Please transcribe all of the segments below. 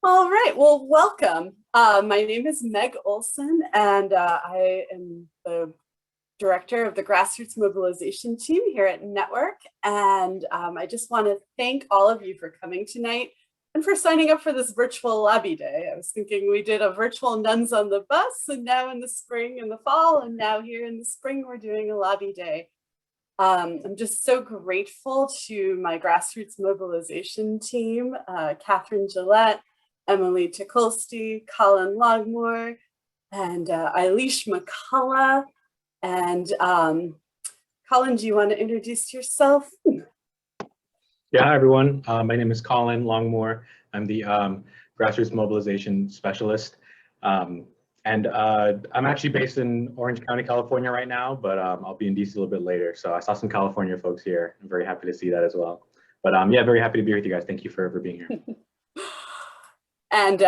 All right, well, welcome. My name is Meg Olson, and I am the director of the Grassroots Mobilization Team here at Network. And I just want to thank all of you for coming tonight and for signing up for this virtual lobby day. I was thinking we did a virtual Nuns on the Bus, and now in the spring and the fall, and now here in the spring, we're doing a lobby day. I'm just so grateful to my grassroots mobilization team, Catherine Gillette, Emily Tukulski, Colin Longmore, and Eilish McCullough. And Colin, do you want to introduce yourself? Yeah, hi everyone. My name is Colin Longmore. I'm the grassroots mobilization specialist. I'm actually based in Orange County, California right now, but I'll be in DC a little bit later. So I saw some California folks here. I'm very happy to see that as well. But yeah, very happy to be with you guys. Thank you for being here. And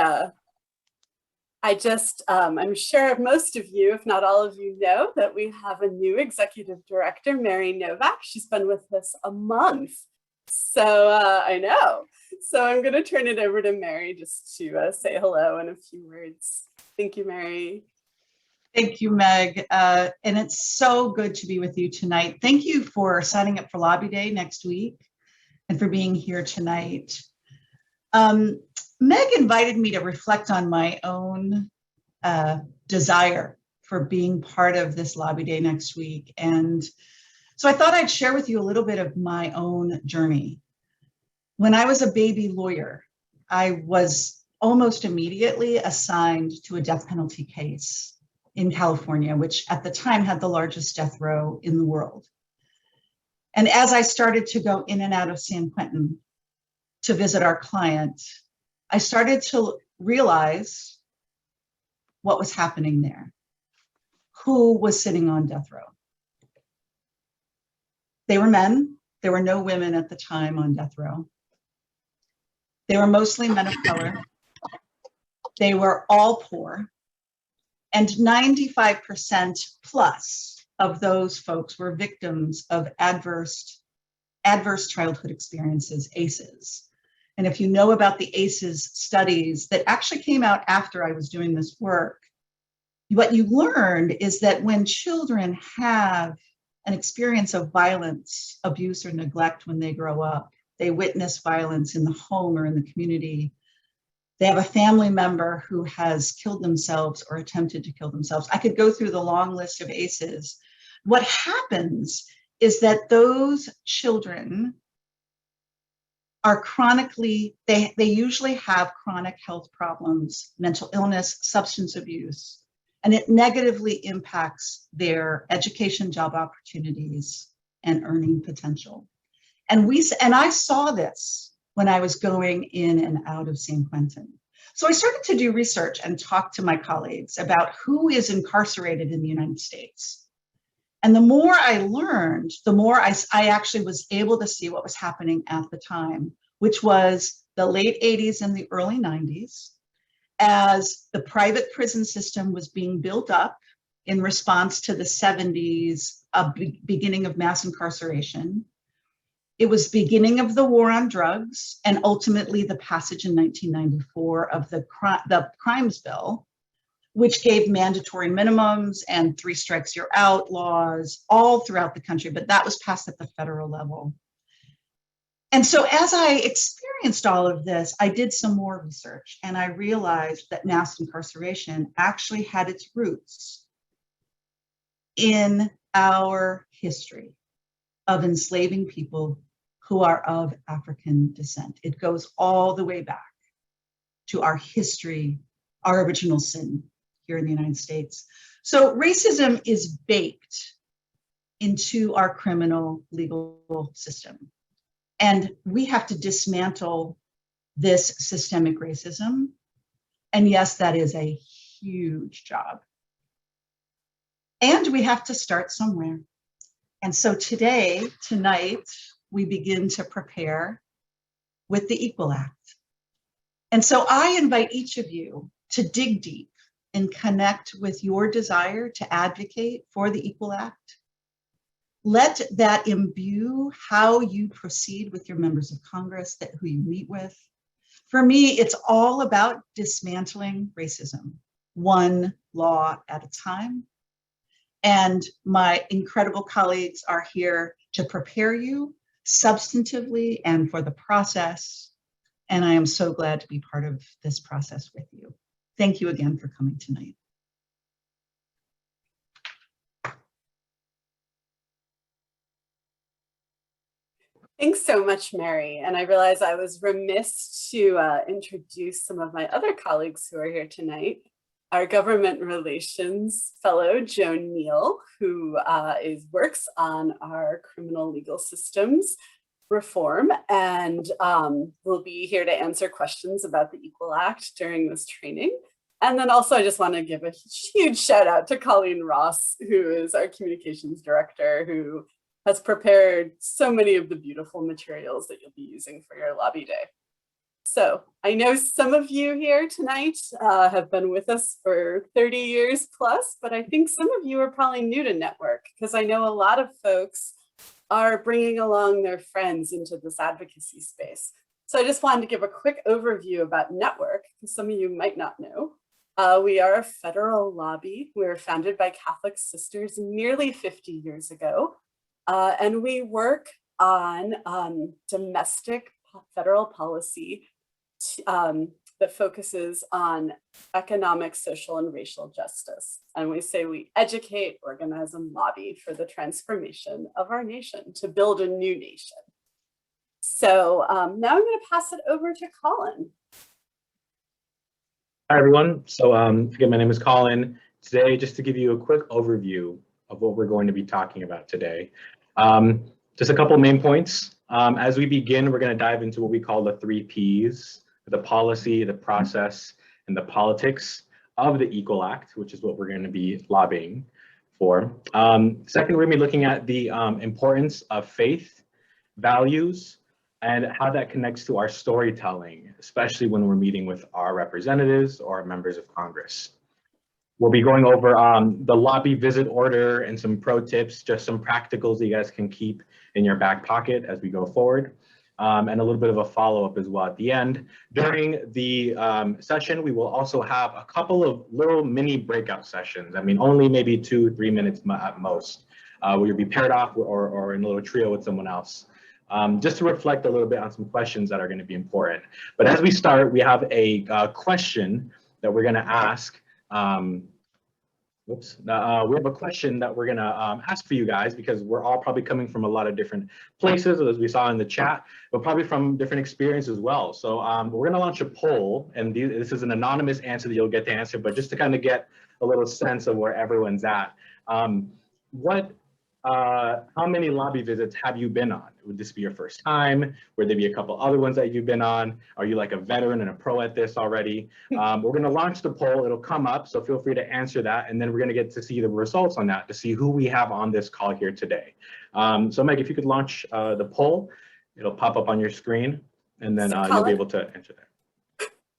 I'm sure most of you, if not all of you, know that we have a new executive director, Mary Novak. She's been with us a month. So I know. So I'm going to turn it over to Mary just to say hello in a few words. Thank you, Mary. Thank you, Meg. And it's so good to be with you tonight. Thank you for signing up for Lobby Day next week and for being here tonight. Meg invited me to reflect on my own desire for being part of this Lobby Day next week. And so I thought I'd share with you a little bit of my own journey. When I was a baby lawyer, I was almost immediately assigned to a death penalty case in California, which at the time had the largest death row in the world. And as I started to go in and out of San Quentin to visit our client, I started to realize what was happening there, who was sitting on death row. They were men. There were no women at the time on death row. They were mostly men of color. They were all poor. And 95% plus of those folks were victims of adverse childhood experiences, ACEs. And if you know about the ACEs studies that actually came out after I was doing this work, what you learned is that when children have an experience of violence, abuse, or neglect when they grow up, they witness violence in the home or in the community, they have a family member who has killed themselves or attempted to kill themselves. I could go through the long list of ACEs. What happens is that those children are chronically, they usually have chronic health problems, mental illness, substance abuse, and it negatively impacts their education, job opportunities, and earning potential. And I saw this when I was going in and out of San Quentin. So I started to do research and talk to my colleagues about who is incarcerated in the United States. And the more I learned, the more I actually was able to see what was happening at the time, which was the late 80s and the early 90s, as the private prison system was being built up in response to the 70s, beginning of mass incarceration. It was beginning of the war on drugs and ultimately the passage in 1994 of the crimes bill, which gave mandatory minimums and 3 strikes you're out laws all throughout the country, but that was passed at the federal level. And so as I experienced all of this, I did some more research and I realized that mass incarceration actually had its roots in our history of enslaving people who are of African descent. It goes all the way back to our history, our original sin here in the United States. So racism is baked into our criminal legal system. And we have to dismantle this systemic racism. And yes, that is a huge job. And we have to start somewhere. And so tonight, we begin to prepare with the Equal Act. And so I invite each of you to dig deep and connect with your desire to advocate for the Equal Act. Let that imbue how you proceed with your members of Congress, who you meet with. For me, it's all about dismantling racism, one law at a time. And my incredible colleagues are here to prepare you substantively and for the process. And I am so glad to be part of this process with you. Thank you again for coming tonight. Thanks so much, Mary. And I realize I was remiss to introduce some of my other colleagues who are here tonight. Our government relations fellow, Joan Neal, who works on our criminal legal systems reform and will be here to answer questions about the Equal Act during this training. And then also I just want to give a huge shout out to Colleen Ross, who is our communications director, who has prepared so many of the beautiful materials that you'll be using for your lobby day. So I know some of you here tonight have been with us for 30 years plus, but I think some of you are probably new to Network, because I know a lot of folks are bringing along their friends into this advocacy space. So I just wanted to give a quick overview about Network, because some of you might not know. We are a federal lobby. We were founded by Catholic sisters nearly 50 years ago. And we work on domestic federal policy that focuses on economic, social, and racial justice. And we say we educate, organize, and lobby for the transformation of our nation to build a new nation. So now I'm going to pass it over to Colin. Hi, everyone. So again, my name is Colin. Today, just to give you a quick overview of what we're going to be talking about today. Just a couple main points. As we begin, we're going to dive into what we call the 3 Ps, the policy, the process, and the politics of the Equal Act, which is what we're going to be lobbying for. Second, we're going to be looking at the importance of faith, values, and how that connects to our storytelling, especially when we're meeting with our representatives or members of Congress. We'll be going over the lobby visit order and some pro tips, just some practicals that you guys can keep in your back pocket as we go forward, and a little bit of a follow-up as well at the end. During the session, we will also have a couple of little mini breakout sessions. I mean, only maybe 2-3 minutes at most, where you'll be paired off or in a little trio with someone else. Just to reflect a little bit on some questions that are going to be important. But as we start, we have a question that we're going to ask. We have a question that we're going to ask for you guys, because we're all probably coming from a lot of different places, as we saw in the chat, but probably from different experiences as well. So we're going to launch a poll, and this is an anonymous answer that you'll get to answer, but just to kind of get a little sense of where everyone's at. How many lobby visits have you been on? Would this be your first time? Would there be a couple other ones that you've been on? Are you like a veteran and a pro at this already? We're going to launch the poll. It'll come up, so feel free to answer that. And then we're going to get to see the results on that to see who we have on this call here today. So Meg, if you could launch the poll, it'll pop up on your screen, and then you'll be able to answer that.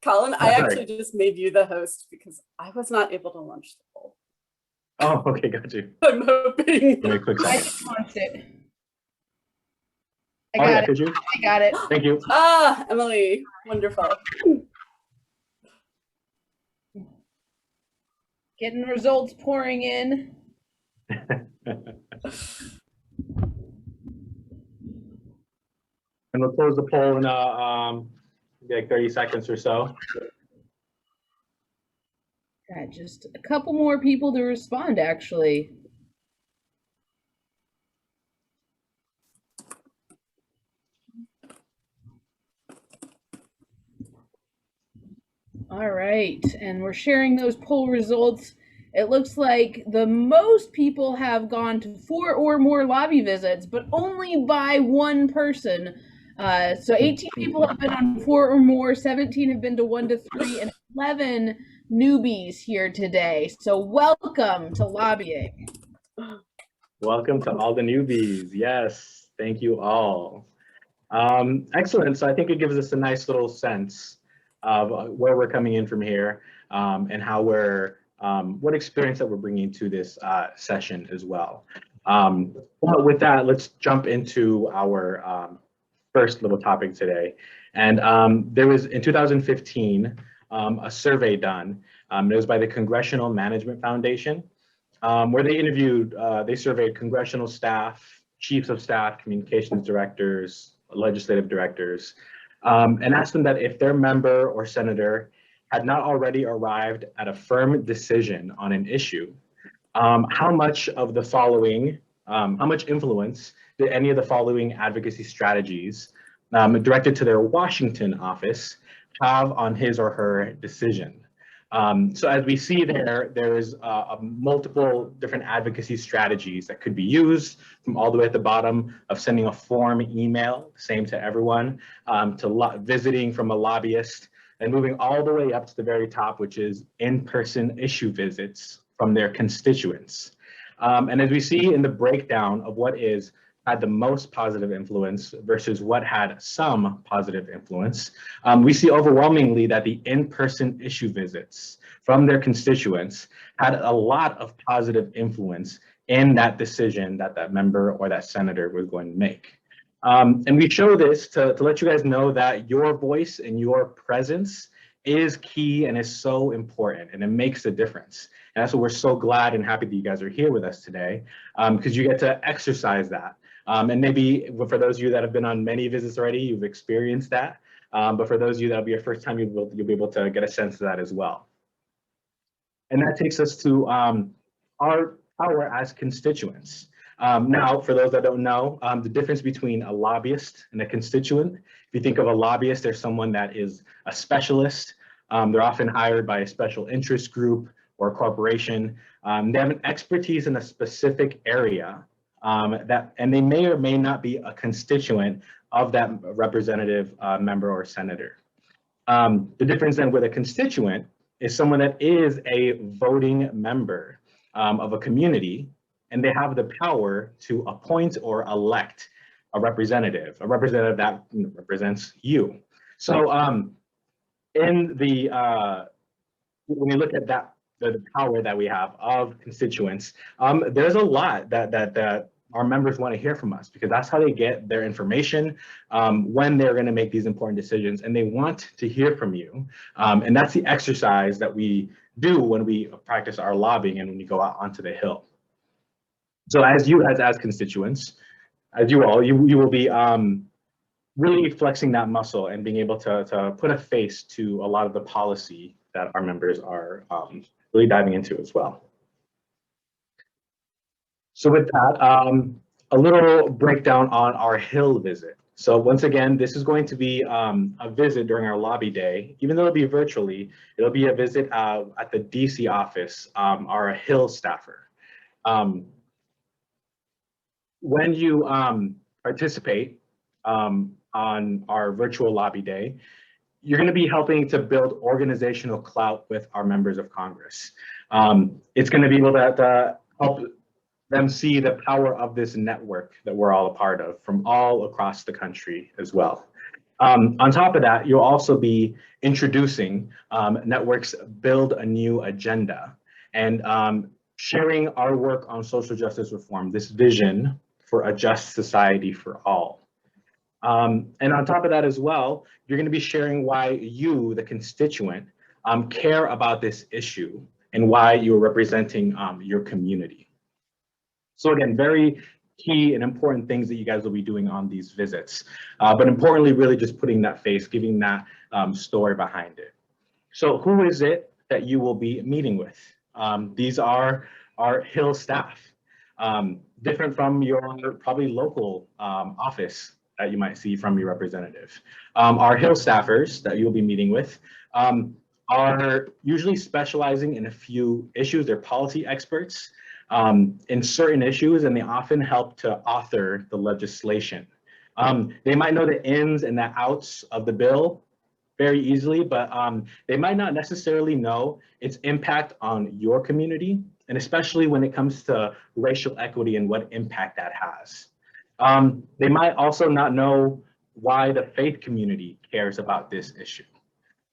Colin, I actually just made you the host because I was not able to launch the poll. Oh, okay, got you. I'm hoping. Give me a quick second. I just launched it. I got it. Could you? I got it. Thank you. Ah, Emily, wonderful. Getting results pouring in. And we'll close the poll in like 30 seconds or so. Got just a couple more people to respond, actually. All right, and we're sharing those poll results. It looks like the most people have gone to 4 or more lobby visits, but only by one person. So 18 people have been on 4 or more, 17 have been to 1 to 3, and 11 newbies here today. So welcome to lobbying. Welcome to all the newbies. Yes, thank you all. Excellent. So I think it gives us a nice little sense of where we're coming in from here, and how what experience that we're bringing to this session as well. Well, with that, let's jump into our first little topic today. And there was, in 2015, a survey done. It was by the Congressional Management Foundation, where they surveyed congressional staff, chiefs of staff, communications directors, legislative directors, and asked them that if their member or senator had not already arrived at a firm decision on an issue, how much of the following, how much influence did any of the following advocacy strategies directed to their Washington office have on his or her decision? So as we see there's multiple different advocacy strategies that could be used, from all the way at the bottom of sending a form email, same to everyone, to visiting from a lobbyist, and moving all the way up to the very top, which is in-person issue visits from their constituents. And as we see in the breakdown of what had the most positive influence versus what had some positive influence, we see overwhelmingly that the in-person issue visits from their constituents had a lot of positive influence in that decision that that member or that senator was going to make. And we show this to let you guys know that your voice and your presence is key and is so important, and it makes a difference. And that's what we're so glad and happy that you guys are here with us today, because you get to exercise that. And maybe for those of you that have been on many visits already, you've experienced that. But for those of you that'll be your first time, you'll be able to get a sense of that as well. And that takes us to our power as constituents. Now, for those that don't know, the difference between a lobbyist and a constituent, if you think of a lobbyist, there's someone that is a specialist. They're often hired by a special interest group or a corporation. They have an expertise in a specific area, and they may or may not be a constituent of that representative member or senator. The difference then with a constituent is someone that is a voting member of a community, and they have the power to appoint or elect a representative that represents you. So when you look at that, the power that we have of constituents, there's a lot that our members want to hear from us, because that's how they get their information when they're going to make these important decisions, and they want to hear from you. And that's the exercise that we do when we practice our lobbying and when we go out onto the Hill. So as you as constituents, you will be really flexing that muscle and being able to put a face to a lot of the policy that our members are really diving into as well. So with that, a little breakdown on our Hill visit. So once again, this is going to be a visit during our lobby day. Even though it'll be virtually, it'll be a visit at the DC office, our Hill staffer. When you participate on our virtual lobby day, you're going to be helping to build organizational clout with our members of Congress. It's going to be able to help them see the power of this network that we're all a part of from all across the country as well. On top of that, you'll also be introducing Network's Build a New Agenda and sharing our work on social justice reform, this vision for a just society for all. And on top of that as well, you're going to be sharing why you, the constituent, care about this issue and why you're representing your community. So again, very key and important things that you guys will be doing on these visits. But importantly, really just putting that face, giving that story behind it. So who is it that you will be meeting with? These are our Hill staff, different from your probably local office that you might see from your representative. Our Hill staffers that you'll be meeting with are usually specializing in a few issues. They're policy experts in certain issues, and they often help to author the legislation. They might know the ins and the outs of the bill very easily, but they might not necessarily know its impact on your community, and especially when it comes to racial equity and what impact that has. They might also not know why the faith community cares about this issue.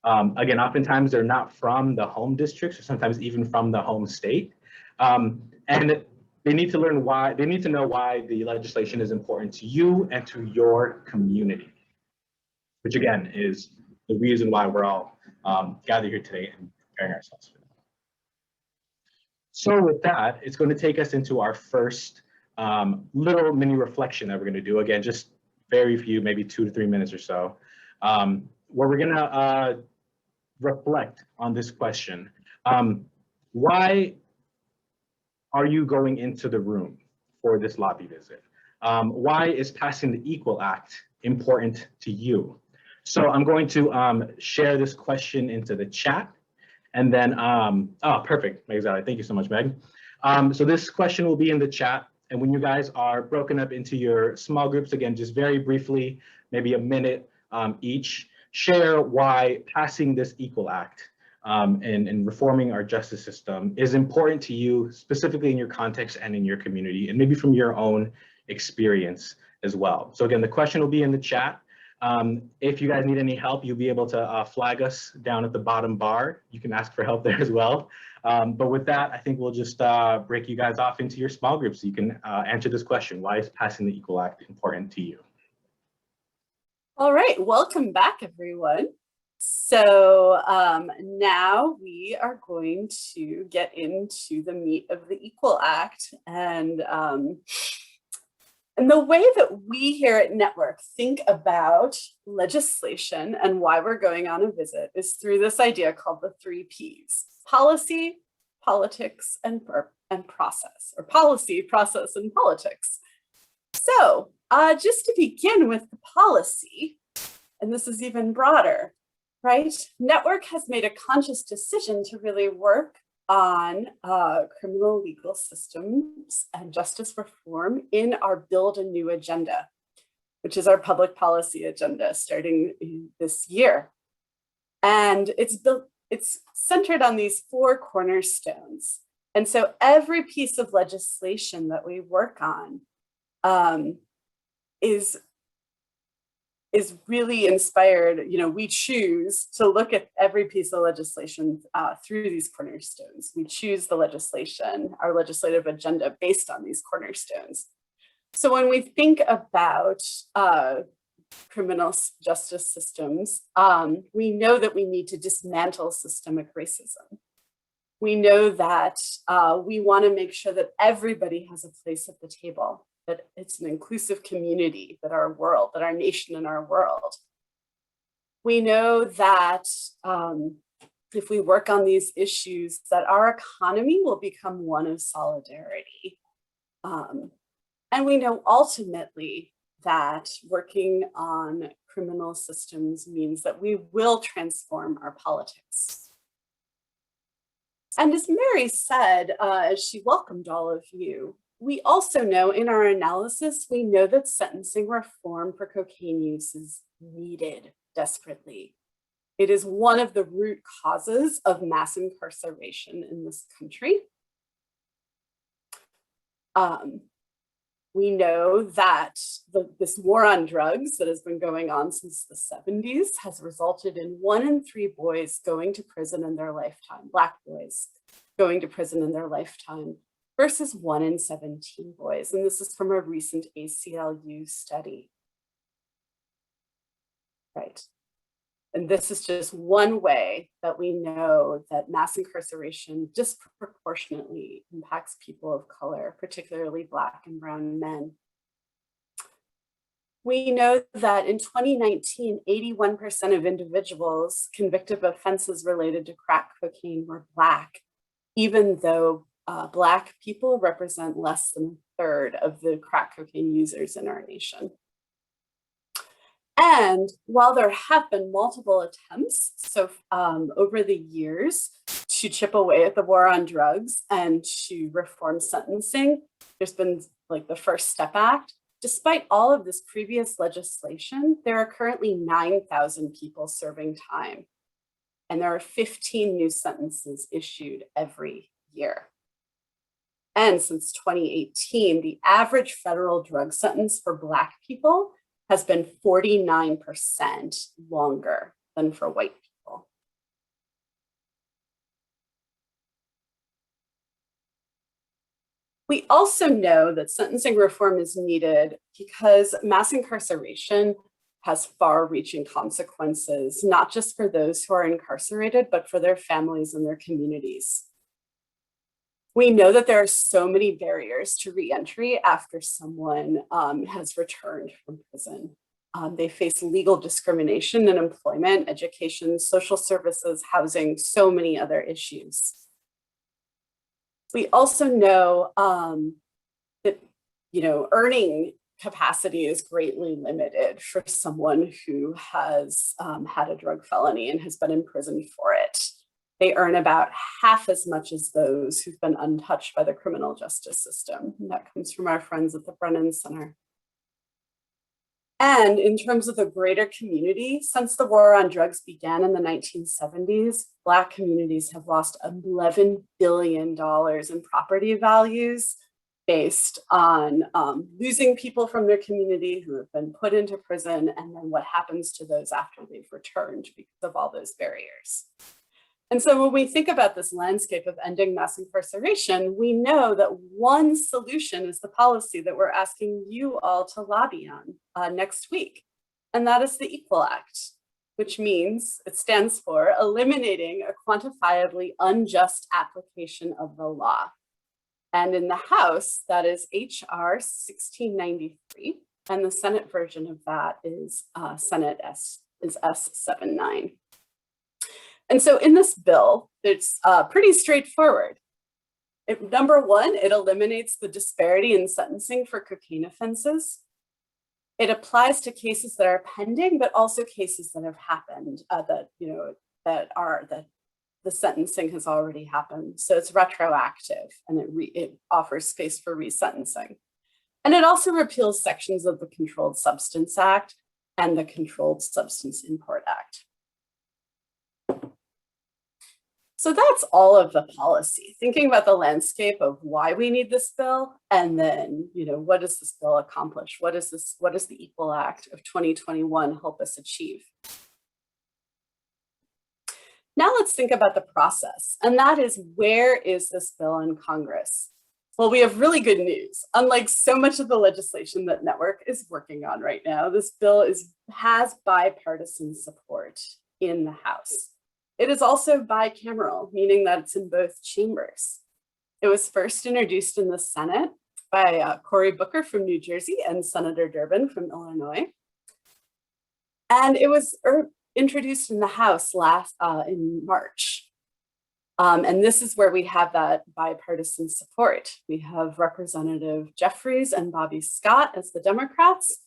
Again, oftentimes they're not from the home districts, or sometimes even from the home state. And they need to learn why, they need to know why the legislation is important to you and to your community. which again is the reason why we're all gathered here today and preparing ourselves for that. So with that, it's going to take us into our first little mini reflection that we're going to do. Again, just very few, maybe 2 to 3 minutes or so, where we're going to reflect on this question. Why are you going into the room for this lobby visit? Why is passing the Equal Act important to you? So I'm going to share this question into the chat. And then, oh, perfect, Meg. Thank you so much, Meg. So this question will be in the chat. And when you guys are broken up into your small groups, again, just very briefly, maybe a minute each, share why passing this Equal Act and reforming our justice system is important to you, specifically in your context and in your community, and maybe from your own experience as well. So again, the question will be in the chat. If you guys need any help, you'll be able to flag us down at the bottom bar. You can ask for help there as well. But with that, I think we'll just break you guys off into your small groups so you can answer this question. Why is passing the Equal Act important to you? All right, welcome back, everyone. So now we are going to get into the meat of the Equal Act, and the way that we here at Network think about legislation and why we're going on a visit is through this idea called the 3 Ps: policy, politics, and process, or policy, process, and politics. So just to begin with the policy, and this is even broader, right? Network has made a conscious decision to really work on criminal legal systems and justice reform in our Build Anew agenda, which is our public policy agenda starting this year. And it's centered on these 4 cornerstones. And so every piece of legislation that we work on is really inspired. You know, we choose to look at every piece of legislation through these cornerstones. We choose the legislation, our legislative agenda, based on these cornerstones. So when we think about criminal justice systems, we know that we need to dismantle systemic racism. We know that we want to make sure that everybody has a place at the table, that it's an inclusive community, that our world, that our nation and our world. We know that if we work on these issues, that our economy will become one of solidarity. And we know ultimately that working on criminal systems means that we will transform our politics. And as Mary said, as she welcomed all of you, we also know in our analysis, we know that sentencing reform for cocaine use is needed desperately. It is one of the root causes of mass incarceration in this country. We know that this war on drugs that has been going on since the 70s has resulted in 1 in 3 boys going to prison in their lifetime, Black boys going to prison in their lifetime, versus 1 in 17 boys. And this is from a recent ACLU study. Right. And this is just one way that we know that mass incarceration disproportionately impacts people of color, particularly Black and brown men. We know that in 2019, 81% of individuals convicted of offenses related to crack cocaine were Black, even though Black people represent less than a third of the crack cocaine users in our nation. And while there have been multiple attempts over the years to chip away at the war on drugs and to reform sentencing, there's been like the First Step Act. Despite all of this previous legislation, there are currently 9,000 people serving time, and there are 15 new sentences issued every year. And since 2018, the average federal drug sentence for Black people has been 49% longer than for white people. We also know that sentencing reform is needed because mass incarceration has far-reaching consequences, not just for those who are incarcerated, but for their families and their communities. We know that there are so many barriers to reentry after someone has returned from prison. They face legal discrimination in employment, education, social services, housing, so many other issues. We also know that, earning capacity is greatly limited for someone who has had a drug felony and has been in prison for it. They earn about half as much as those who've been untouched by the criminal justice system. And that comes from our friends at the Brennan Center. And in terms of the greater community, since the war on drugs began in the 1970s, Black communities have lost $11 billion in property values based on losing people from their community who have been put into prison, and then what happens to those after they've returned because of all those barriers. And so when we think about this landscape of ending mass incarceration, we know that one solution is the policy that we're asking you all to lobby on next week. And that is the Equal Act, which means it stands for eliminating a quantifiably unjust application of the law. And in the House, that is HR 1693. And the Senate version of that is S79. And so in this bill, it's pretty straightforward. Number one, it eliminates the disparity in sentencing for cocaine offenses. It applies to cases that are pending, but also cases that have happened that the sentencing has already happened. So it's retroactive, and it offers space for resentencing. And it also repeals sections of the Controlled Substance Act and the Controlled Substance Import Act. So that's all of the policy, thinking about the landscape of why we need this bill, and then, what does this bill accomplish? What does the Equal Act of 2021 help us achieve? Now let's think about the process, and that is, where is this bill in Congress? Well, we have really good news. Unlike so much of the legislation that Network is working on right now, this bill has bipartisan support in the House. It is also bicameral, meaning that it's in both chambers. It was first introduced in the Senate by Cory Booker from New Jersey and Senator Durbin from Illinois. And it was introduced in the House in March. And this is where we have that bipartisan support. We have Representative Jeffries and Bobby Scott as the Democrats,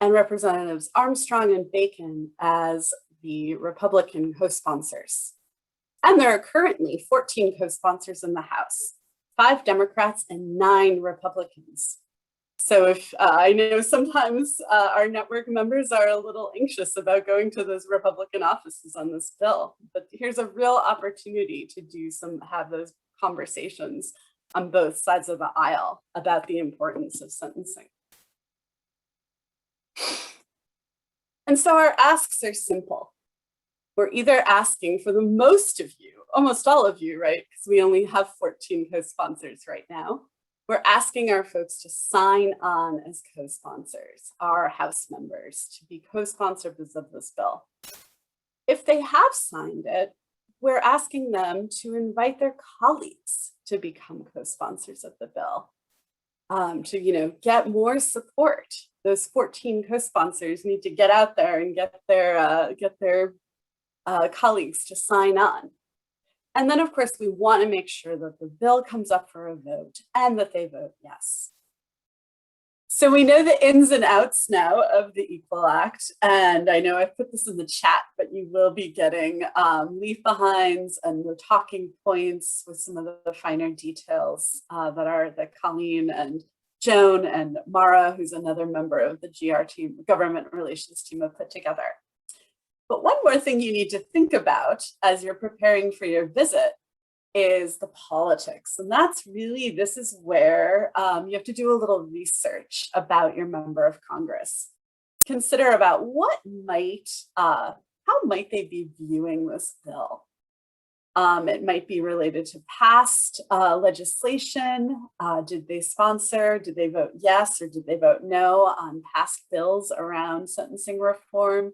and Representatives Armstrong and Bacon as the Republican co-sponsors. And there are currently 14 co-sponsors in the House, 5 Democrats and 9 Republicans. So if I know sometimes our network members are a little anxious about going to those Republican offices on this bill, but here's a real opportunity to have those conversations on both sides of the aisle about the importance of sentencing. And so our asks are simple. We're either asking for the most of you, almost all of you, right? Because we only have 14 co-sponsors right now. We're asking our folks to sign on as co-sponsors, our House members, to be co-sponsors of this bill. If they have signed it, we're asking them to invite their colleagues to become co-sponsors of the bill, to get more support. Those 14 co-sponsors need to get out there and get their colleagues to sign on. And then, of course, we want to make sure that the bill comes up for a vote and that they vote yes. So we know the ins and outs now of the Equal Act. And I know I've put this in the chat, but you will be getting leave behinds and the talking points with some of the finer details that Colleen and Joan and Mara, who's another member of the GR team, government relations team, have put together. But one more thing you need to think about as you're preparing for your visit is the politics. And this is where you have to do a little research about your member of Congress. Consider about how might they be viewing this bill? It might be related to past legislation. Did they sponsor, did they vote yes, or did they vote no on past bills around sentencing reform?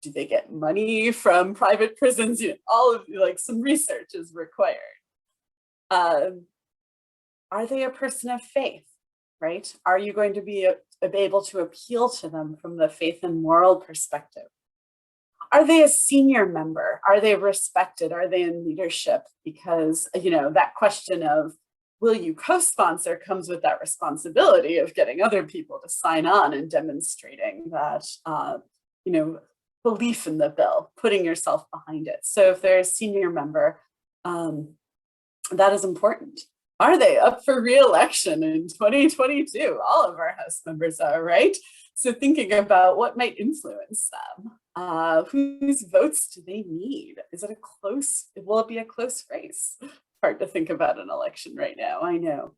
Do they get money from private prisons? All of some research is required. Are they a person of faith, right? Are you going to be able to appeal to them from the faith and moral perspective? Are they a senior member? Are they respected? Are they in leadership? Because, that question of will you co-sponsor comes with that responsibility of getting other people to sign on and demonstrating that, belief in the bill, putting yourself behind it. So if they're a senior member, that is important. Are they up for re-election in 2022? All of our House members are, right? So thinking about what might influence them. Whose votes do they need? Will it be a close race? Hard to think about an election right now, I know.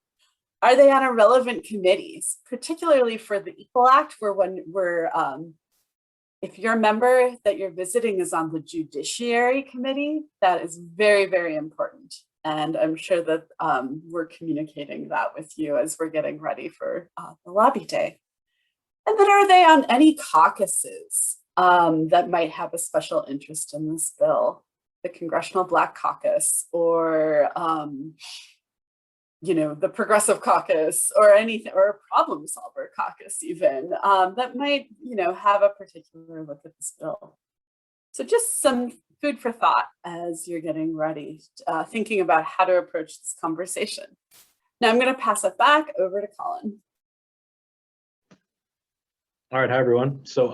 Are they on relevant committees, particularly for the Equal Act, if your member that you're visiting is on the Judiciary Committee, that is very, very important. And I'm sure that we're communicating that with you as we're getting ready for the lobby day. And then are they on any caucuses that might have a special interest in this bill? The Congressional Black Caucus, or the Progressive Caucus, or anything, or a Problem Solver Caucus even, that might, have a particular look at this bill. So just some food for thought as you're getting ready, thinking about how to approach this conversation. Now I'm going to pass it back over to Colin. All right, hi everyone. So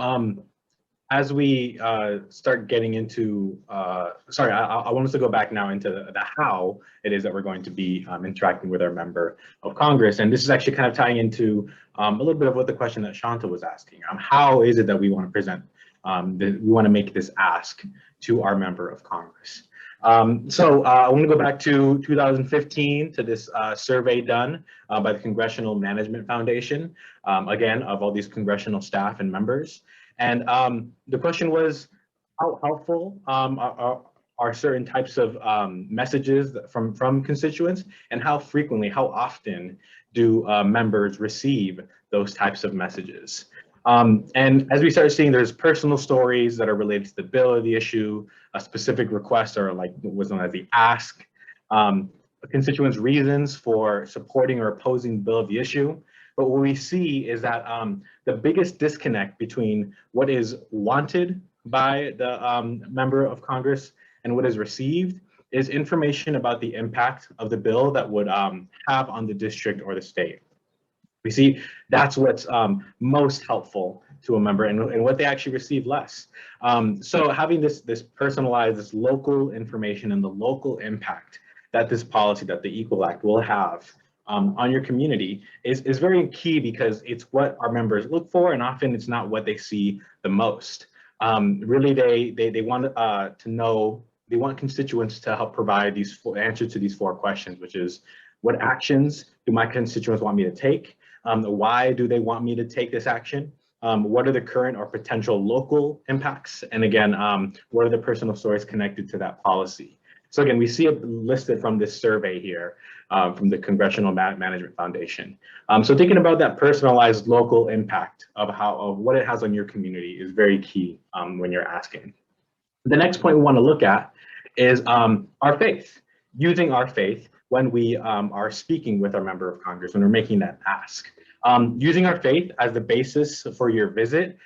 as we start getting into, I want us to go back now into the how it is that we're going to be interacting with our member of Congress. And this is actually kind of tying into a little bit of what the question that Shanta was asking. How is it that we want to present, we want to make this ask to our member of Congress? I want to go back to 2015 to this survey done by the Congressional Management Foundation, again, of all these congressional staff and members. And the question was, how helpful are certain types of messages from constituents, and how frequently, how often do members receive those types of messages? And as we start seeing, there's personal stories that are related to the bill or the issue, specific requests are like what was known as the ask, constituents' reasons for supporting or opposing the bill of the issue. But what we see is that the biggest disconnect between what is wanted by the member of Congress and what is received is information about the impact of the bill that would have on the district or the state. We see that's what's most helpful to a member, and what they actually receive less. So having this personalized, this local information and the local impact that this policy, that the Equal Act will have on your community is very key, because it's what our members look for, and often it's not what they see the most. Really, they want to know, they want constituents to help provide these answers to these 4 questions, which is, what actions do my constituents want me to take? Why do they want me to take this action? What are the current or potential local impacts? And again, what are the personal stories connected to that policy? So again, we see it listed from this survey here from the Congressional Management Foundation. So thinking about that personalized local impact of what it has on your community is very key when you're asking. The next point we want to look at is our faith, using our faith when we are speaking with our member of Congress, when we're making that ask. Using our faith as the basis for your visit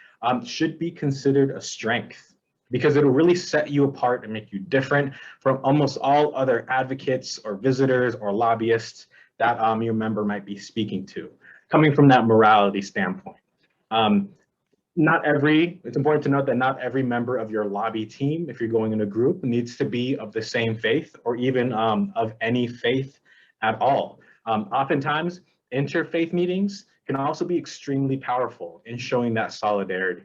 should be considered a strength, because it'll really set you apart and make you different from almost all other advocates or visitors or lobbyists that your member might be speaking to, coming from that morality standpoint. It's important to note that not every member of your lobby team, if you're going in a group, needs to be of the same faith or even of any faith at all. Oftentimes, interfaith meetings can also be extremely powerful in showing that solidarity.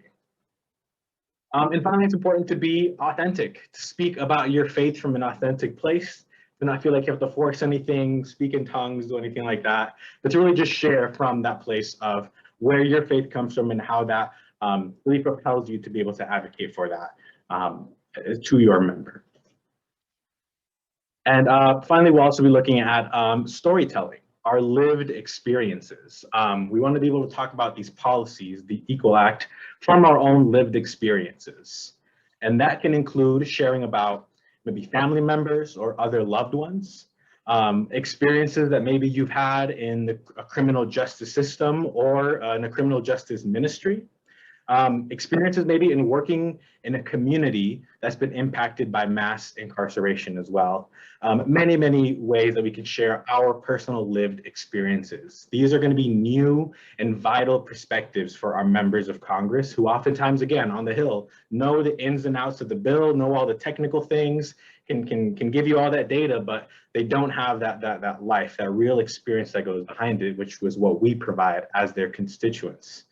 And finally, it's important to be authentic, to speak about your faith from an authentic place, to not feel like you have to force anything, speak in tongues, do anything like that, but to really just share from that place of where your faith comes from and how that really propels you to be able to advocate for that to your member. And finally, we'll also be looking at storytelling, our lived experiences. We want to be able to talk about these policies, the Equal Act, from our own lived experiences. And that can include sharing about maybe family members or other loved ones, experiences that maybe you've had in a criminal justice system or in a criminal justice ministry. Experiences maybe in working in a community that's been impacted by mass incarceration as well. Many, many ways that we can share our personal lived experiences. These are going to be new and vital perspectives for our members of Congress who oftentimes, again, on the Hill, know the ins and outs of the bill, know all the technical things, can give you all that data, but they don't have that life, that real experience that goes behind it, which was what we provide as their constituents.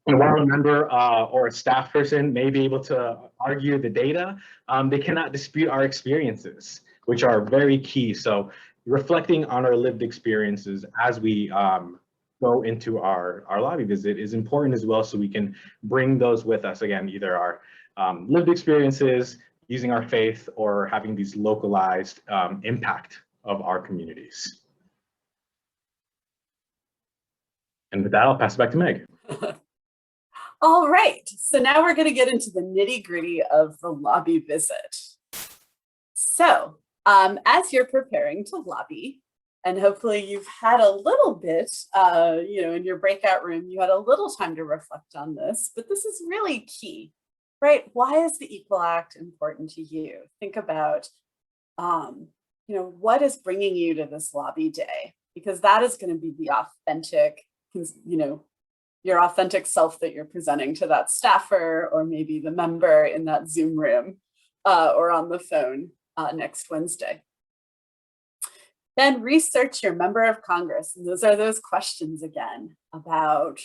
And while a member or a staff person may be able to argue the data, they cannot dispute our experiences, which are very key. So reflecting on our lived experiences as we go into our lobby visit is important as well, so we can bring those with us. Again, either our lived experiences, using our faith, or having these localized impact of our communities. And with that, I'll pass it back to Meg. All right, so now we're going to get into the nitty-gritty of the lobby visit. So as you're preparing to lobby, and hopefully you've had a little bit, in your breakout room, you had a little time to reflect on this, but this is really key, right? Why is the Equal Act important to you? Think about, what is bringing you to this lobby day? Because that is going to be the authentic, your authentic self that you're presenting to that staffer or maybe the member in that Zoom room or on the phone next Wednesday. Then research your member of Congress. And those are those questions again about,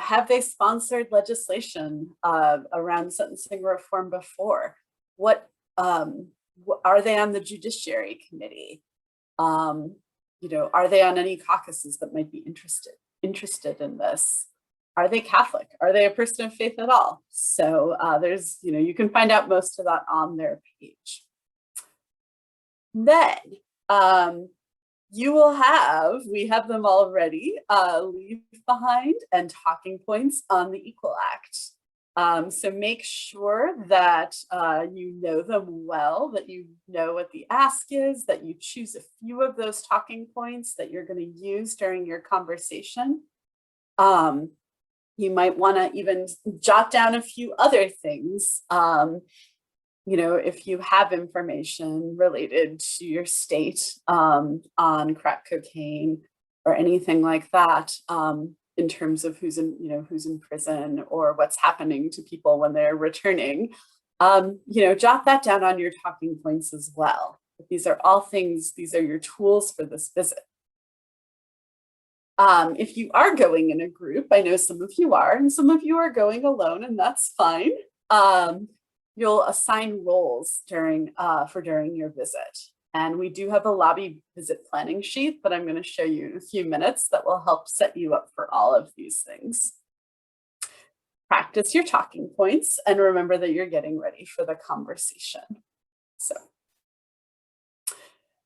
have they sponsored legislation around sentencing reform before? What are they on the Judiciary Committee? Are they on any caucuses that might be interested in this? Are they Catholic? Are they a person of faith at all? So there's, you can find out most of that on their page. Then you will have, we have them already, leave behind and talking points on the Equal Act. So make sure that you know them well, that you know what the ask is, that you choose a few of those talking points that you're going to use during your conversation. You might want to even jot down a few other things, if you have information related to your state on crack cocaine or anything like that, in terms of who's in prison or what's happening to people when they're returning, jot that down on your talking points as well. These are all things, these are your tools for this visit. If you are going in a group, I know some of you are, and some of you are going alone, and that's fine. You'll assign roles during your visit. And we do have a lobby visit planning sheet that I'm going to show you in a few minutes that will help set you up for all of these things. Practice your talking points and remember that you're getting ready for the conversation.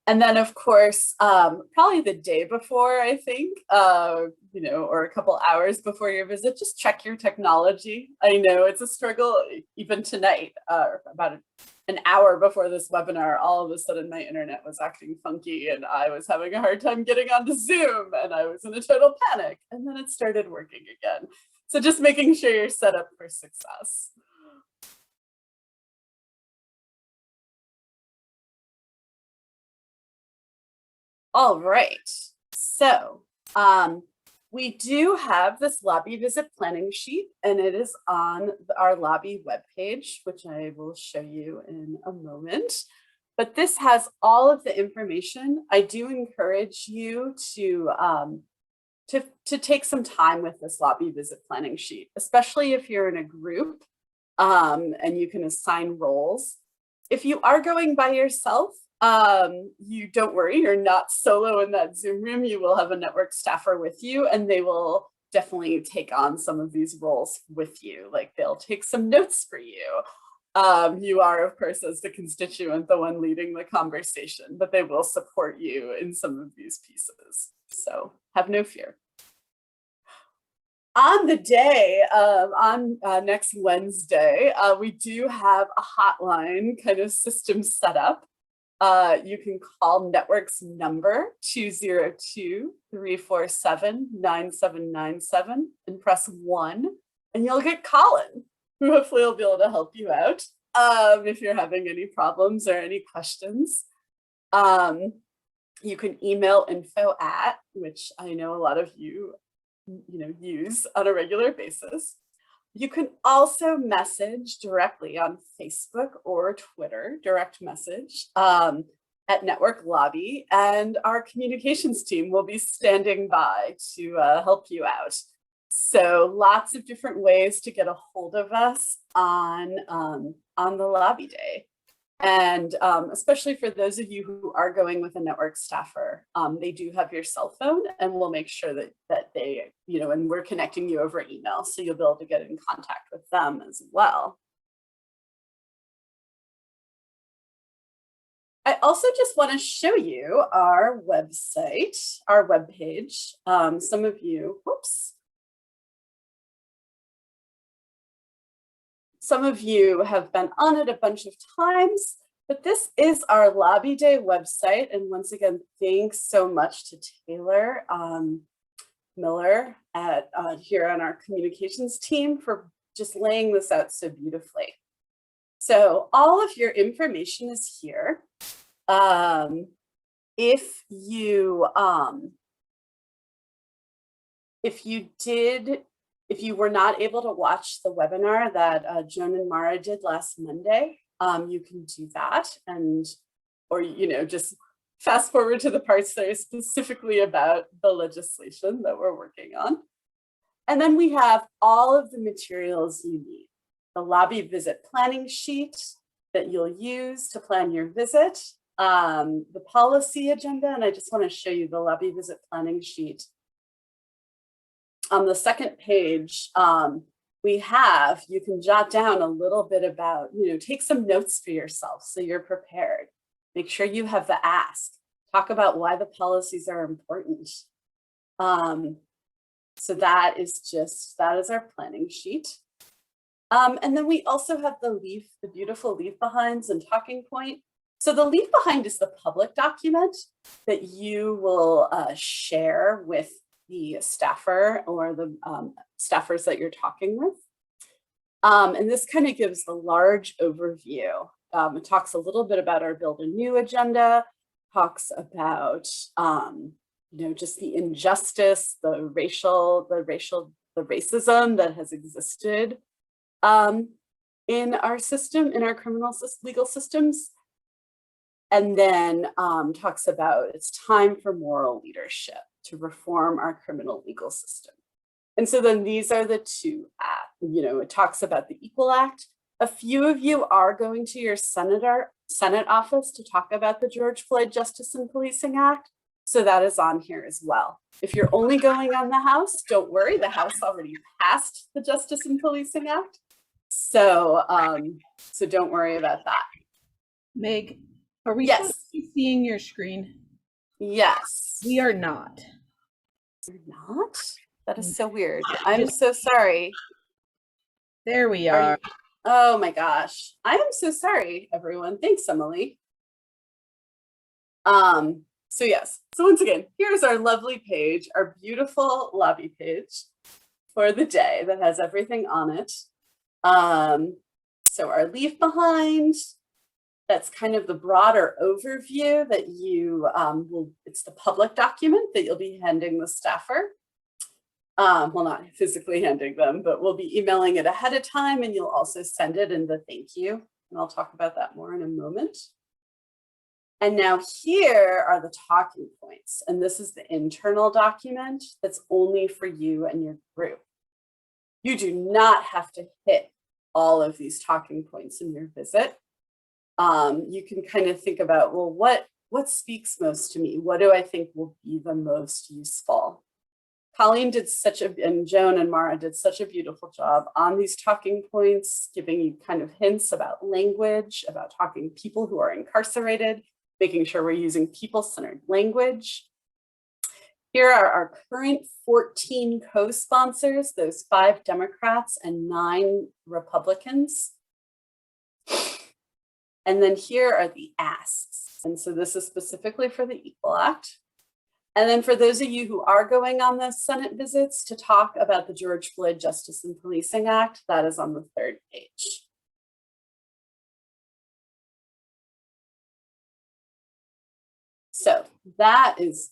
And then, of course, probably the day before, I think, or a couple hours before your visit, just check your technology. I know it's a struggle even tonight, about an hour before this webinar, all of a sudden my internet was acting funky and I was having a hard time getting onto Zoom and I was in a total panic, and then it started working again. So just making sure you're set up for success. All right, so we do have this lobby visit planning sheet, and it is on our lobby webpage, which I will show you in a moment. But this has all of the information. I do encourage you to take some time with this lobby visit planning sheet, especially if you're in a group and you can assign roles. If you are going by yourself, you don't worry, you're not solo in that Zoom room. You will have a network staffer with you, and they will definitely take on some of these roles with you. Like they'll take some notes for you. You are, of course, as the constituent, the one leading the conversation, but they will support you in some of these pieces. So have no fear. On the day, next Wednesday, we do have a hotline kind of system set up. You can call Network's number 202-347-9797 and press 1, and you'll get Colin, who hopefully will be able to help you out if you're having any problems or any questions. You can email info@, which I know a lot of you use on a regular basis. You can also message directly on Facebook or Twitter, direct message at Network Lobby, and our communications team will be standing by to help you out. So lots of different ways to get a hold of us on the lobby day. And especially for those of you who are going with a network staffer, they do have your cell phone, and we'll make sure that they, and we're connecting you over email, so you'll be able to get in contact with them as well. I also just want to show you our website, our webpage. Some of you, some of you have been on it a bunch of times, but this is our Lobby Day website. And once again, thanks so much to Taylor Miller here on our communications team for just laying this out so beautifully. So all of your information is here. If you were not able to watch the webinar that Joan and Mara did last Monday, you can do that, or just fast forward to the parts that are specifically about the legislation that we're working on. And then we have all of the materials you need. The lobby visit planning sheet that you'll use to plan your visit, the policy agenda, and I just want to show you the lobby visit planning sheet. On the second page, you can jot down a little bit about, take some notes for yourself so you're prepared. Make sure you have the ask. Talk about why the policies are important. So that is our planning sheet. And then we also have the beautiful leave behinds and talking point. So the leave behind is the public document that you will share with the staffer or the staffers that you're talking with. And this kind of gives the large overview. It talks a little bit about our Build Anew agenda, talks about just the injustice, the racism that has existed in our system, in our legal systems. And then talks about it's time for moral leadership to reform our criminal legal system. And so then these are the two, it talks about the Equal Act. A few of you are going to your Senate office to talk about the George Floyd Justice and Policing Act. So that is on here as well. If you're only going on the House, don't worry, the House already passed the Justice and Policing Act. So, so don't worry about that. Meg, are we Yes. supposed to be seeing your screen? Yes. We are not. You're not? That is so weird. I'm so sorry. There we are. Oh my gosh. I am so sorry, everyone. Thanks, Emily. So yes. So once again, here's our lovely page, our beautiful lobby page for the day that has everything on it. So our leave behind, that's kind of the broader overview that you it's the public document that you'll be handing the staffer. Well, not physically handing them, but we'll be emailing it ahead of time, and you'll also send it in the thank you. And I'll talk about that more in a moment. And now here are the talking points. And this is the internal document that's only for you and your group. You do not have to hit all of these talking points in your visit. You can kind of think about, well, what speaks most to me? What do I think will be the most useful? Colleen did and Joan and Mara did such a beautiful job on these talking points, giving you kind of hints about language, about talking to people who are incarcerated, making sure we're using people-centered language. Here are our current 14 co-sponsors, those 5 Democrats and 9 Republicans. And then here are the asks. And so this is specifically for the Equal Act. And then for those of you who are going on the Senate visits to talk about the George Floyd Justice and Policing Act, that is on the 3rd page. So those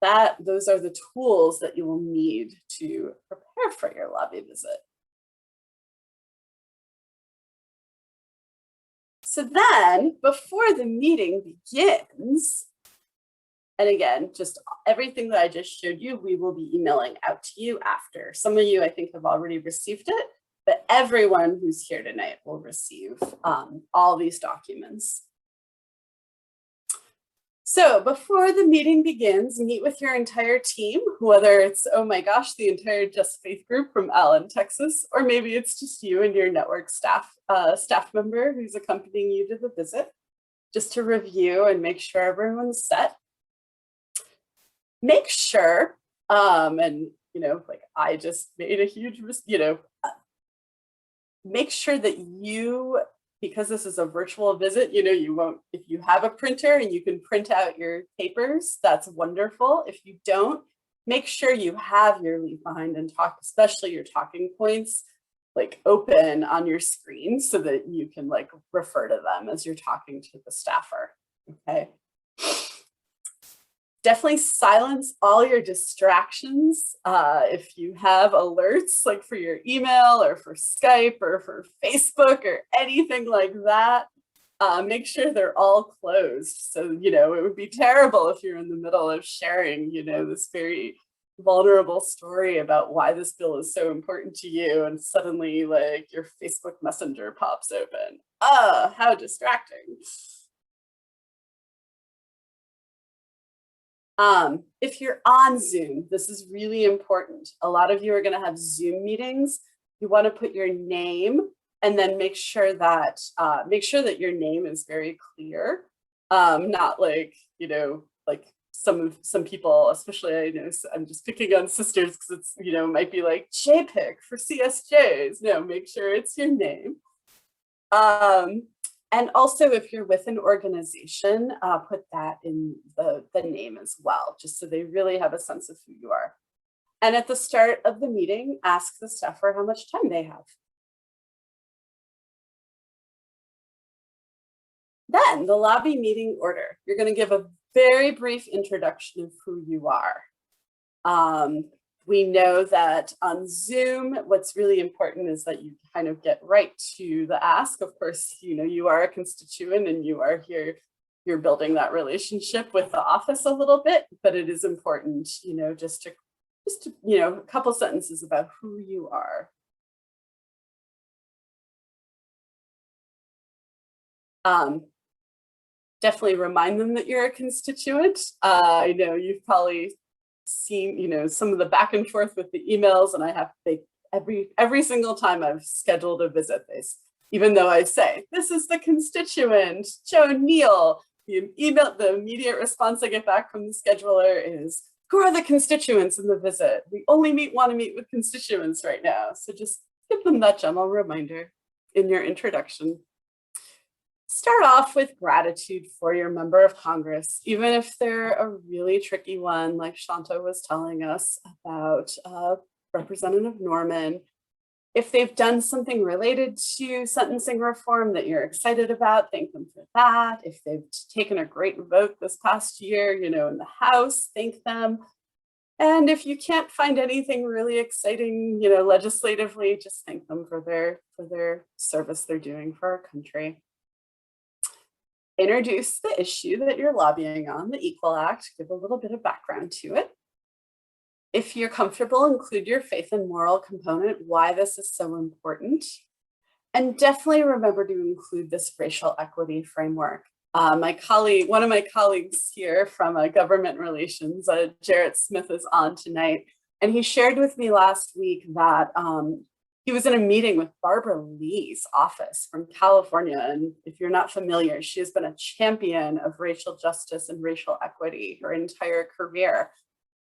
are the tools that you will need to prepare for your lobby visit. So then, before the meeting begins, and again, just everything that I just showed you, we will be emailing out to you after. Some of you, I think, have already received it, but everyone who's here tonight will receive all these documents. So before the meeting begins, meet with your entire team, whether it's, oh my gosh, the entire Just Faith group from Allen, Texas, or maybe it's just you and your network staff member who's accompanying you to the visit, just to review and make sure everyone's set. Make sure, and like I just made a huge, make sure that you, because this is a virtual visit, you won't, if you have a printer and you can print out your papers, that's wonderful. If you don't, make sure you have your leave behind and talk, especially your talking points, like open on your screen so that you can like refer to them as you're talking to the staffer, okay? Definitely silence all your distractions. If you have alerts like for your email or for Skype or for Facebook or anything like that, make sure they're all closed. So, it would be terrible if you're in the middle of sharing, this very vulnerable story about why this bill is so important to you and suddenly like your Facebook Messenger pops open. How distracting. If you're on Zoom, this is really important. A lot of you are going to have Zoom meetings. You want to put your name and then make sure that your name is very clear. Not like, like some people, especially I know, I'm just picking on sisters because it's, might be like JPIC for CSJs. No, make sure it's your name. And also, if you're with an organization, put that in the name as well, just so they really have a sense of who you are. And at the start of the meeting, ask the staffer how much time they have. Then the lobby meeting order. You're going to give a very brief introduction of who you are. We know that on Zoom, what's really important is that you kind of get right to the ask. Of course, you are a constituent and you are here, you're building that relationship with the office a little bit, but it is important, just to a couple sentences about who you are. Definitely remind them that you're a constituent. I know you've probably seen, some of the back and forth with the emails, and I have to every single time I've scheduled a visit, even though I say, this is the constituent, Joe Neal, the immediate response I get back from the scheduler is, who are the constituents in the visit? We only want to meet with constituents right now. So just give them that gentle reminder in your introduction. Start off with gratitude for your member of Congress, even if they're a really tricky one, like Shanta was telling us about Representative Norman. If they've done something related to sentencing reform that you're excited about, thank them for that. If they've taken a great vote this past year, in the House, thank them. And if you can't find anything really exciting, legislatively, just thank them for their service they're doing for our country. Introduce the issue that you're lobbying on, the Equal Act, give a little bit of background to it. If you're comfortable, include your faith and moral component, why this is so important. And definitely remember to include this racial equity framework. One of my colleagues here from government relations, Jarrett Smith, is on tonight. And he shared with me last week that he was in a meeting with Barbara Lee's office from California. And if you're not familiar, she has been a champion of racial justice and racial equity her entire career.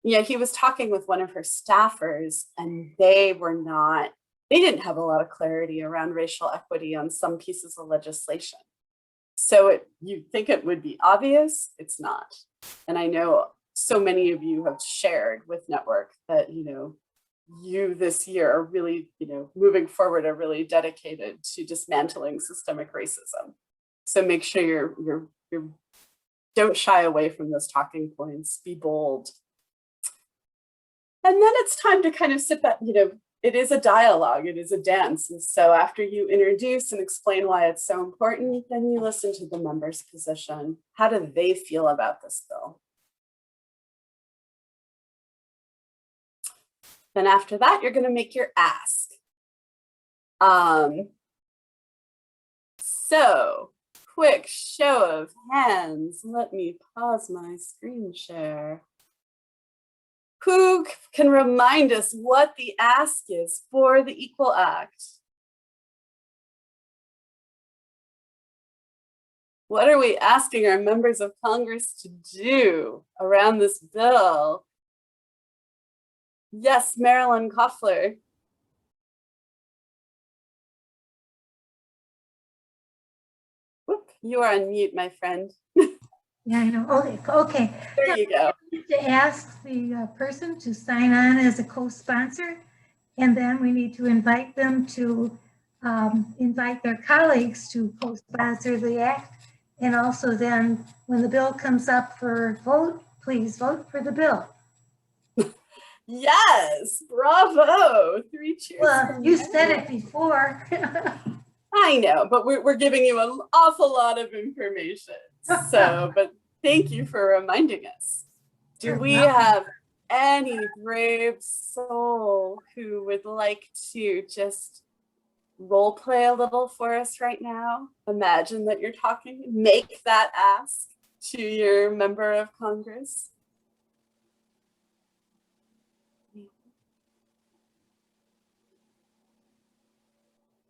Yeah, he was talking with one of her staffers, and they didn't have a lot of clarity around racial equity on some pieces of legislation. So you'd think it would be obvious, it's not. And I know so many of you have shared with Network that, you this year are really, moving forward are really dedicated to dismantling systemic racism. So make sure you're don't shy away from those talking points, be bold. And then it's time to kind of sit back, it is a dialogue, it is a dance. And so after you introduce and explain why it's so important, then you listen to the members' position. How do they feel about this bill? Then after that, you're going to make your ask. So quick show of hands. Let me pause my screen share. Who can remind us what the ask is for the Equal Act? What are we asking our members of Congress to do around this bill? Yes, Marilyn Koffler. Whoop, you are on mute, my friend. Yeah, I know. Okay. There you go. To ask the person to sign on as a co-sponsor, and then we need to invite them to invite their colleagues to co-sponsor the act. And also then when the bill comes up for vote, please vote for the bill. Yes, bravo. 3 cheers. Well, you said it before. I know, but we're giving you an awful lot of information. So, but thank you for reminding us. Do we have any brave soul who would like to just role play a little for us right now? Imagine that you're talking, make that ask to your member of Congress.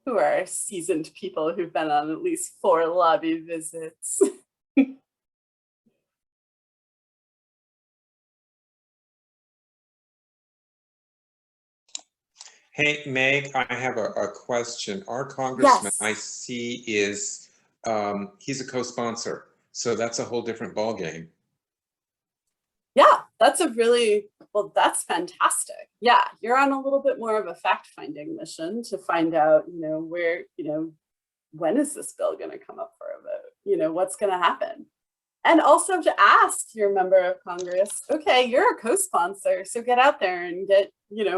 Who are seasoned people who've been on at least 4 lobby visits. Hey, Meg, I have a question. Our congressman, Yes. I see, is he's a co-sponsor, so that's a whole different ballgame. Yeah, that's that's fantastic. Yeah, you're on a little bit more of a fact-finding mission to find out, where, when is this bill going to come up for a vote? What's going to happen? And also to ask your member of Congress, okay, you're a co-sponsor, so get out there and get,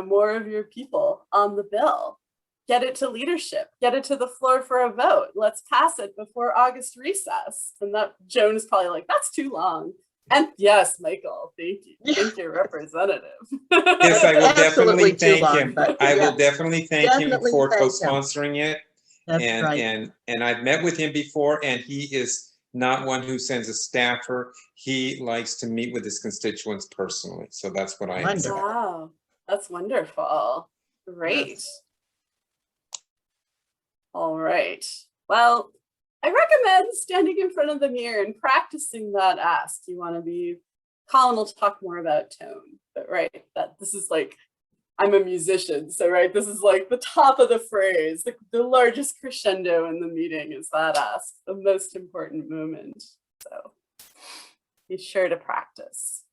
more of your people on the bill. Get it to leadership, get it to the floor for a vote. Let's pass it before August recess. And that Joan is probably like, that's too long. And yes, Michael, thank you. Thank you, representative. Yes, I will definitely thank long, him. but I will yeah, definitely thank him definitely for thank him. co-sponsoring it. That's And, right. and I've met with him before, and he is not one who sends a staffer. He likes to meet with his constituents personally. So that's what I Wonderful. Wow, that's wonderful. Great. Yes. All right. Well, I recommend standing in front of the mirror and practicing that ask. You want to be, Colin will talk more about tone, but right, that this is like, I'm a musician, so right, this is like the top of the phrase, the largest crescendo in the meeting is that ask, the most important moment. So be sure to practice.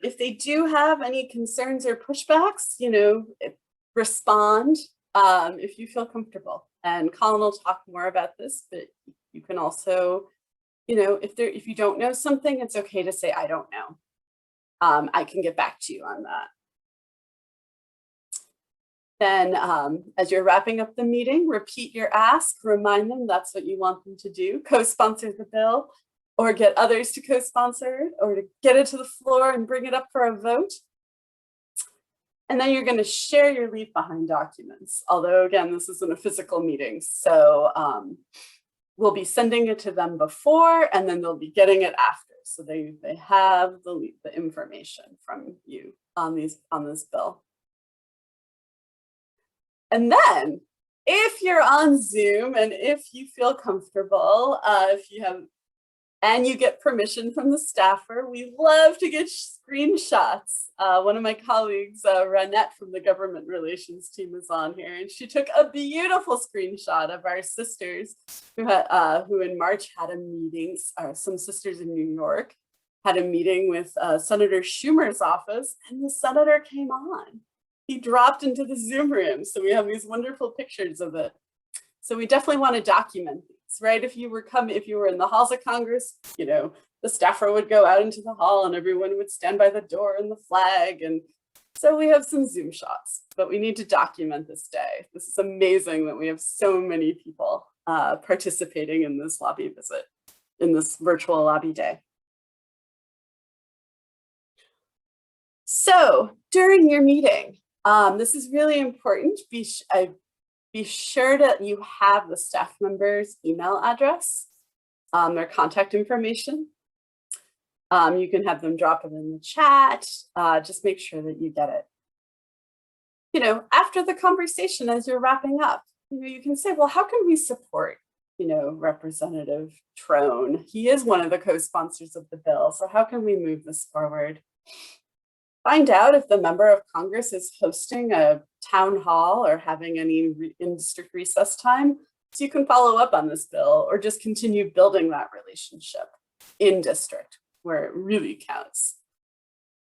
If they do have any concerns or pushbacks, respond if you feel comfortable. And Colin will talk more about this, but you can also, if you don't know something, it's okay to say, I don't know. I can get back to you on that. Then as you're wrapping up the meeting, repeat your ask, remind them that's what you want them to do, co-sponsor the bill, or get others to co-sponsor, or to get it to the floor and bring it up for a vote. And then you're going to share your leave behind documents. Although again, this isn't a physical meeting. So we'll be sending it to them before, and then they'll be getting it after. So they have the information from you on this bill. And then if you're on Zoom and if you feel comfortable, and you get permission from the staffer, we love to get screenshots. One of my colleagues, Ranette from the government relations team, is on here, and she took a beautiful screenshot of our sisters who in March had a meeting, some sisters in New York had a meeting with Senator Schumer's office, and the senator came on. He dropped into the Zoom room. So we have these wonderful pictures of it. So we definitely want to document these, right? If you were in the halls of Congress, you know, the staffer would go out into the hall and everyone would stand by the door and the flag. And so we have some Zoom shots, but we need to document this day. This is amazing that we have so many people participating in this lobby visit, in this virtual lobby day. So during your meeting, this is really important. Be sure that you have the staff member's email address, their contact information. You can have them drop it in the chat. Just make sure that you get it. You know, after the conversation, as you're wrapping up, you know, you can say, well, how can we support, you know, Representative Trone? He is one of the co-sponsors of the bill. So how can we move this forward? Find out if the member of Congress is hosting a town hall or having any in-district recess time, so you can follow up on this bill or just continue building that relationship in district where it really counts.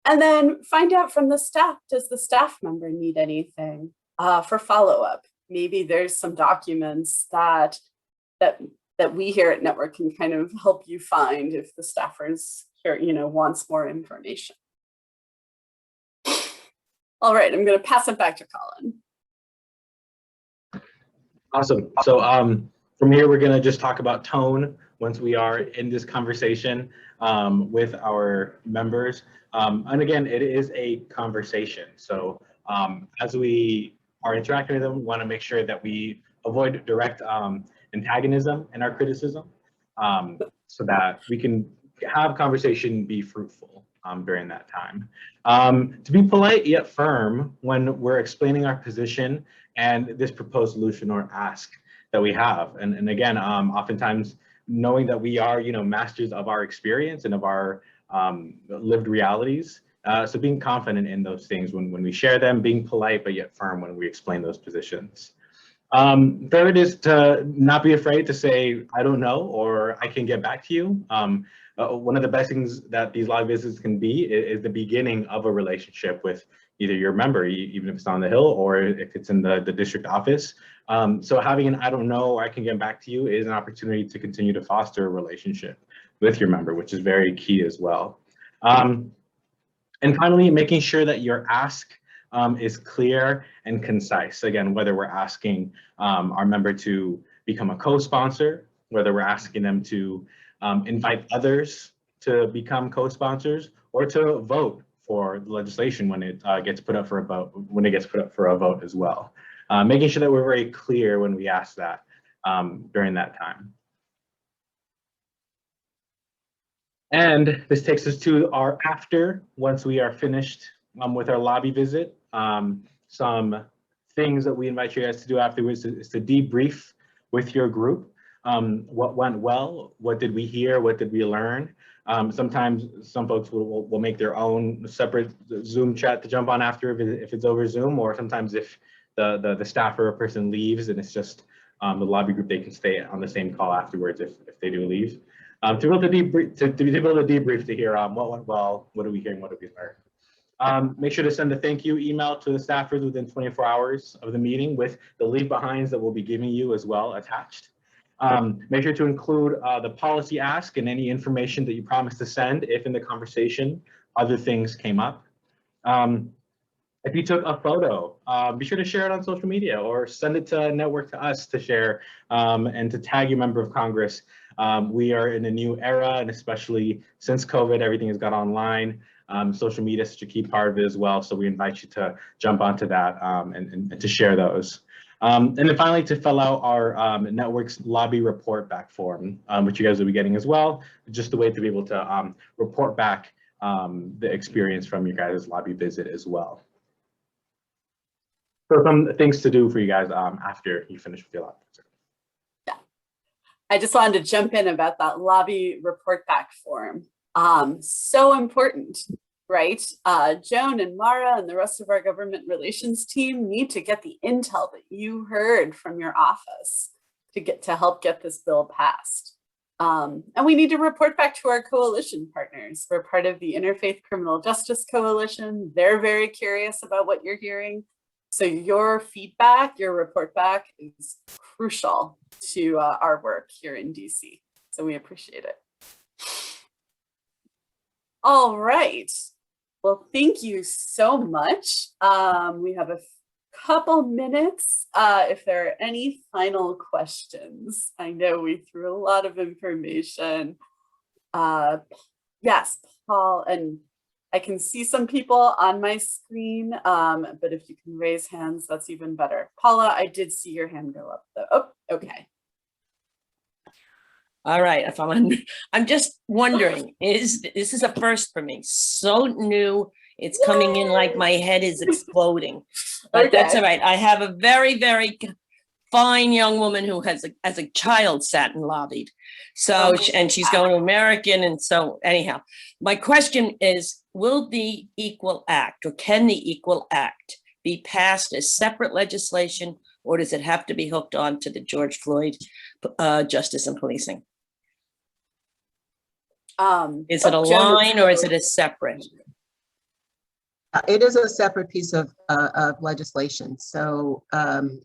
And then find out from the staff, does the staff member need anything for follow-up? Maybe there's some documents that we here at Network can kind of help you find if the staffers here, you know, wants more information. All right, I'm going to pass it back to Colin. Awesome. So from here, we're going to just talk about tone once we are in this conversation with our members. And again, it is a conversation. So as we are interacting with them, we want to make sure that we avoid direct antagonism in our criticism so that we can have conversation be fruitful during that time. To be polite yet firm when we're explaining our position and this proposed solution or ask that we have. And again, oftentimes knowing that we are, you know, masters of our experience and of our lived realities. So being confident in those things when we share them, being polite but yet firm when we explain those positions. Third is to not be afraid to say, I don't know, or I can get back to you. One of the best things that these live visits can be is the beginning of a relationship with either your member, even if it's on the Hill or if it's in the district office. So having an I don't know or I can get back to you is an opportunity to continue to foster a relationship with your member, which is very key as well. And finally, making sure that your ask is clear and concise. Again, whether we're asking our member to become a co-sponsor, whether we're asking them to invite others to become co-sponsors or to vote for the legislation when it gets put up for a vote, as well. Making sure that we're very clear when we ask that during that time. And this takes us to our after, once we are finished with our lobby visit. Some things that we invite you guys to do afterwards is to debrief with your group. What went well? What did we hear? What did we learn? Sometimes some folks will make their own separate Zoom chat to jump on after if it's over Zoom, or sometimes if the staff or a person leaves and it's just the lobby group, they can stay on the same call afterwards if they do leave. To be able to debrief to hear what went well, what did we hear, and what did we learn. Make sure to send a thank you email to the staffers within 24 hours of the meeting with the leave behinds that we'll be giving you as well attached. Make sure to include the policy ask and any information that you promised to send if in the conversation other things came up. If you took a photo, be sure to share it on social media or send it to Network to us to share and to tag your member of Congress. We are in a new era, and especially since COVID, everything has got online. Social media is such a key part of it as well. So we invite you to jump onto that and to share those. And then finally, to fill out our network's lobby report back form, which you guys will be getting as well, just a way to be able to report back the experience from your guys' lobby visit as well. So some things to do for you guys after you finish with your lobby visit. Yeah, I just wanted to jump in about that lobby report back form. So important, right? Joan and Mara and the rest of our government relations team need to get the intel that you heard from your office to help get this bill passed. And we need to report back to our coalition partners. We're part of the Interfaith Criminal Justice Coalition. They're very curious about what you're hearing. So your feedback, your report back is crucial to our work here in DC. So we appreciate it. All right. Well, thank you so much. We have a couple minutes if there are any final questions. I know we threw a lot of information. Yes, Paul, and I can see some people on my screen, but if you can raise hands, that's even better. Paula, I did see your hand go up though. Oh, okay. All right, if I'm just wondering, this is a first for me, so new, it's coming in like my head is exploding, but that's all right. I have a very, very fine young woman who has as a child sat and lobbied, so and she's going to American, and so anyhow, my question is, will the Equal Act, or can the Equal Act be passed as separate legislation, or does it have to be hooked on to the George Floyd Justice and Policing? Is it a line or is it a separate? It is a separate piece of legislation, so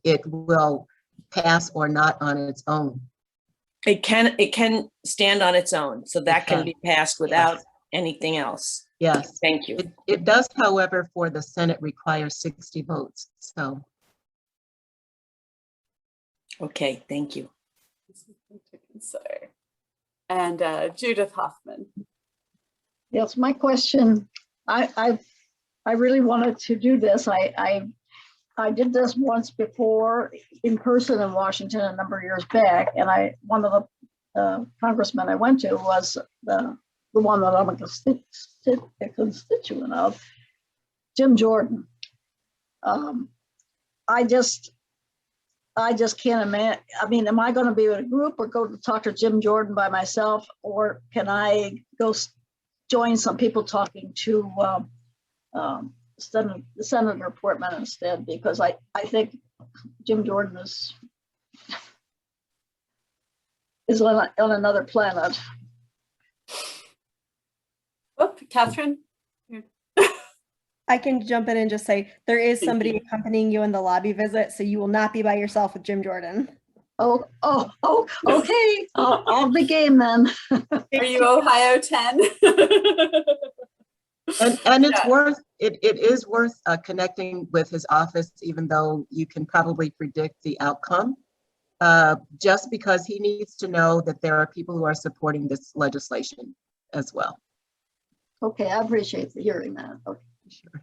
it will pass or not on its own. It can stand on its own, so that can be passed without anything else. Yes. Thank you. It does, however, for the Senate require 60 votes. So. Okay, thank you. And Judith Hoffman. Yes, my question, I really wanted to do this. I did this once before in person in Washington a number of years back, and one of the congressmen I went to was the one that I'm a constituent of, Jim Jordan. I just can't imagine. I mean, am I going to be with a group or go to talk to Jim Jordan by myself, or can I go join some people talking to Senator Portman instead? Because I think Jim Jordan is on another planet. Oh, Catherine. I can jump in and just say there is somebody accompanying you in the lobby visit, so you will not be by yourself with Jim Jordan. Oh, okay. I'll be game then. Are you Ohio 10? And it's worth it is worth connecting with his office, even though you can probably predict the outcome, just because he needs to know that there are people who are supporting this legislation as well. Okay, I appreciate hearing that. Okay. Sure.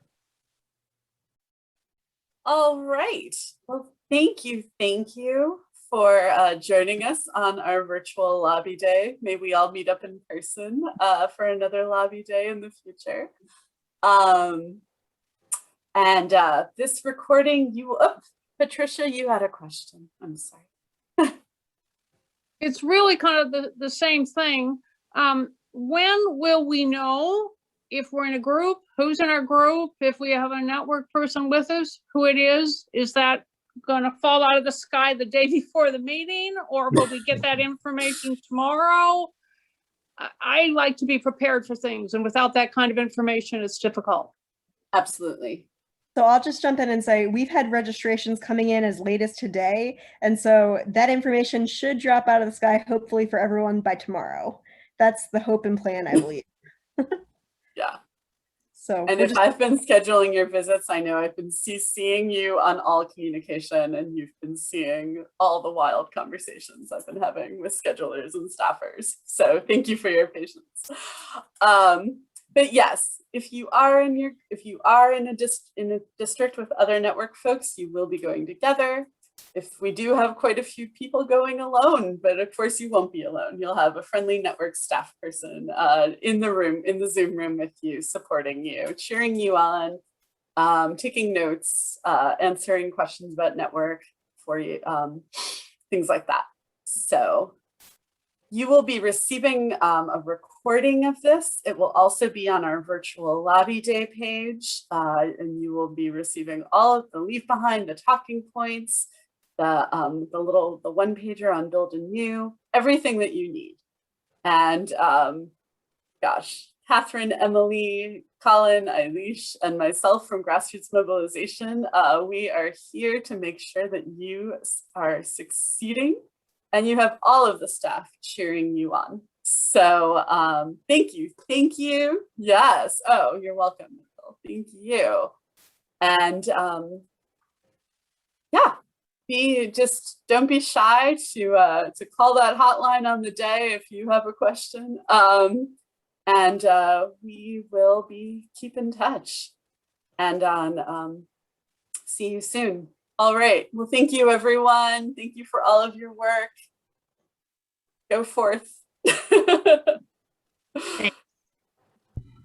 All right. Well, thank you for joining us on our virtual lobby day. May we all meet up in person for another lobby day in the future. And this recording, Patricia, you had a question. I'm sorry. It's really kind of the same thing. When will we know if we're in a group, who's in our group, if we have a network person with us, who it is? Is that going to fall out of the sky the day before the meeting, or will we get that information tomorrow? I like to be prepared for things, and without that kind of information, it's difficult. Absolutely. So I'll just jump in and say we've had registrations coming in as late as today, and so that information should drop out of the sky, hopefully for everyone by tomorrow. That's the hope and plan, I believe. Yeah. So, and if I've been scheduling your visits, I know I've been seeing you on all communication, and you've been seeing all the wild conversations I've been having with schedulers and staffers. So thank you for your patience. But yes, if you are in a district with other network folks, you will be going together. if we do have quite a few people going alone, but of course you won't be alone. You'll have a friendly network staff person in the room, in the Zoom room with you, supporting you, cheering you on, taking notes, answering questions about network for you, things like that. So you will be receiving a recording of this. It will also be on our virtual lobby day page, and you will be receiving all of the leave behind, the talking points, the one pager on Build Anew, everything that you need. And gosh, Catherine, Emily, Colin, Eilish, and myself from Grassroots Mobilization, we are here to make sure that you are succeeding and you have all of the staff cheering you on. So thank you. Thank you. Yes. Oh, you're welcome, Nicole. Thank you. And yeah, don't be shy to call that hotline on the day if you have a question. And we will keep in touch and see you soon. All right. Well, thank you, everyone. Thank you for all of your work. Go forth.